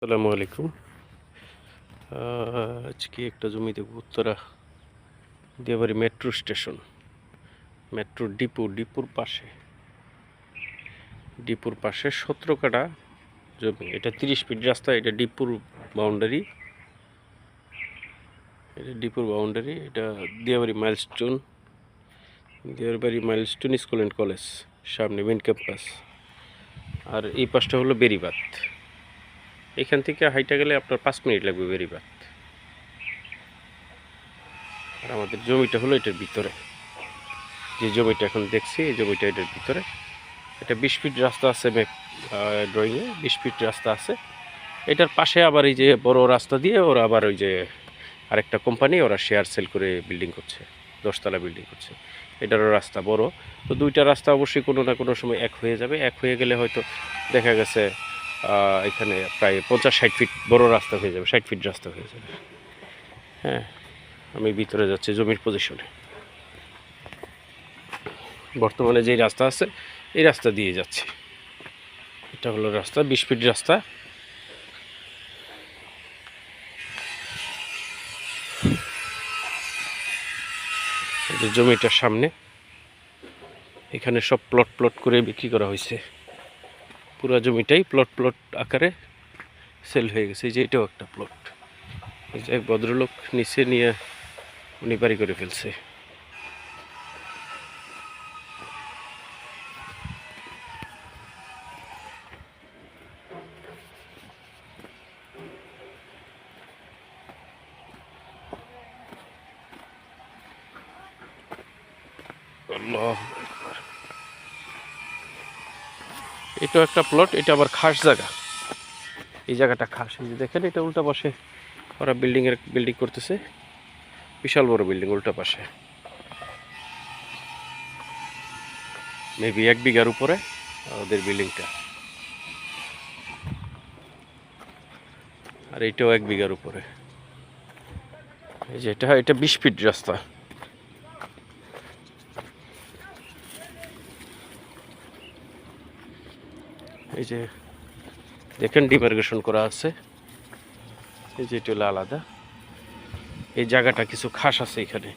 আসসালামু আলাইকুম। আজকে একটা জমি দেখব Uttara Diabari metro station, metro ডিপোর পাশে 17 কাঠা জমি। এটা 30 ফিট রাস্তা। এটা বাউন্ডারি ডিপোর বাউন্ডারি। এটা Diabari Milestone school and college, সামনে মেন ক্যাম্পাস। আর এই পাশটা হলো বেরিবাদ। এখান থেকে হাইটা গেলে আপনার 5 মিনিট লাগবে বেরিবাদ। আর আমাদের জমিটা হলো এটার ভিতরে। যে জমিটা এখন দেখছি, এই জমিটা এটার ভিতরে। এটা 20 ফিট রাস্তা আছে, ড্রয়িংয়ে 20 ফিট রাস্তা আছে। এটার পাশে আবার এই যে বড় রাস্তা দিয়ে ওরা আবার ওই যে আরেকটা কোম্পানি ওরা শেয়ার সেল করে বিল্ডিং করছে, 10তলা বিল্ডিং করছে। এটারও রাস্তা বড়। তো দুইটা রাস্তা অবশ্যই কোনো না কোনো সময় এক হয়ে যাবে। এক হয়ে গেলে হয়তো দেখা গেছে এখানে প্রায় 50-60 ফিট বড় রাস্তা হয়ে যাবে, 60 ফিট রাস্তা হয়ে যাবে। হ্যাঁ, আমি ভিতরে যাচ্ছি জমির পজিশনে। বর্তমানে যেই রাস্তা আছে এই রাস্তা দিয়ে যাচ্ছে। এটা হলো রাস্তা, 20 ফিট রাস্তা। জমিটার সামনে এখানে সব প্লট করে বিক্রি করা হয়েছে। পুরো জমিটাই প্লট আকারে সেল হয়ে গেছে। এই যে এটাও একটা প্লট। এই যে এক ভদ্রলোক নিচে নিয়ে উনি বাড়ি করে ফেলছে। আল্লাহ, এটাও একটা প্লট। এটা আবার খাস জায়গা। এই জায়গাটা খাস। এই যে দেখেন, এটা উল্টা পাশে ওরা বিল্ডিং করতেছে। বিশাল বড় বিল্ডিং উল্টা পাশে, মেবি 1 বিঘার উপরে ওদের বিল্ডিংটা। আর এইটাও 1 বিঘার উপরে। এই যে এটা 20 ফিট রাস্তা। এই যে দেখেন, ডিমার্কেশন করা আছে। এই যে এটা হলো আলাদা। এই জায়গাটা কিছু খাস আছে এখানে।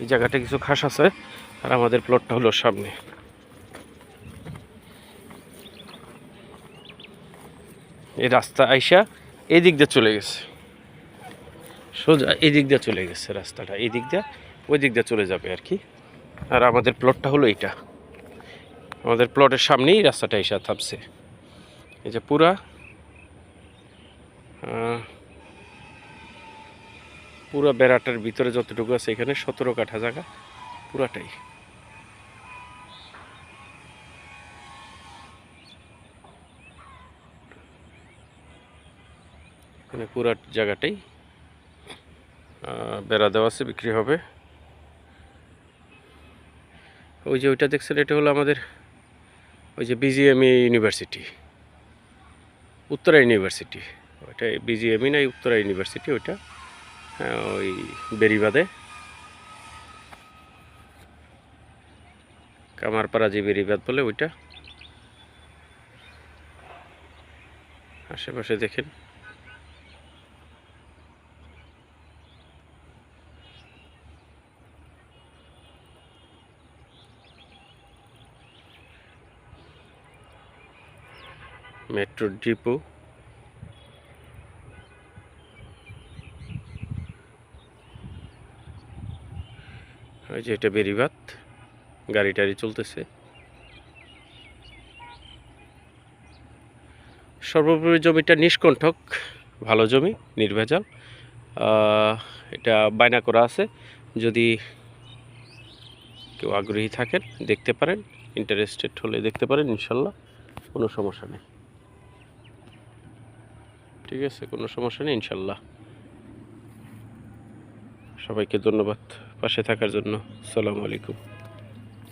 এই জায়গাটা কিছু খাস আছে। আর আমাদের প্লটটা হলো সামনে। এই রাস্তা আইসা এই দিক দিয়ে চলে গেছে, সোজা এই দিক দিয়ে চলে গেছে রাস্তাটা। এই দিক দিয়ে ওই দিক দিয়ে চলে যাবে আর কি। আর আমাদের প্লটটা হলো এইটা। আমাদের প্লটের সামনেই রাস্তাটা এসে থামছে। এই যে পুরা বেড়াটার ভিতরে যতটুকু আছে এখানে 17 কাঠা জায়গা পুরাটাই। এখানে পুরা জায়গাটাই বেড়া দেওয়া আছে, বিক্রি হবে। ওই যে ওইটা দেখছেন, এটা হলো আমাদের ওই যে বিজিএমই ইউনিভার্সিটি, উত্তরা ইউনিভার্সিটি। ওইটা বিজিএমই নাই, উত্তরা ইউনিভার্সিটি ওইটা। হ্যাঁ, ওই বেরিবাদে কামারপাড়া যে বেরিবাদ বলে ওইটা। আশেপাশে দেখেন, মেট্রো ডিপো। ওই যে এটা বেরিবাদ, গাড়ি টাড়ি চলতেছে। সর্বোপরি জমিটা নিষ্কণ্ঠক, ভালো জমি, নির্ভেজাল। এটা বায়না করা আছে। যদি কেউ আগ্রহী থাকেন দেখতে পারেন, ইন্টারেস্টেড হলে দেখতে পারেন। ইনশাল্লাহ কোনো সমস্যা নেই। ঠিক আছে, কোনো সমস্যা নেই ইনশাল্লাহ। সবাইকে ধন্যবাদ পাশে থাকার জন্য। আসসালামু আলাইকুম।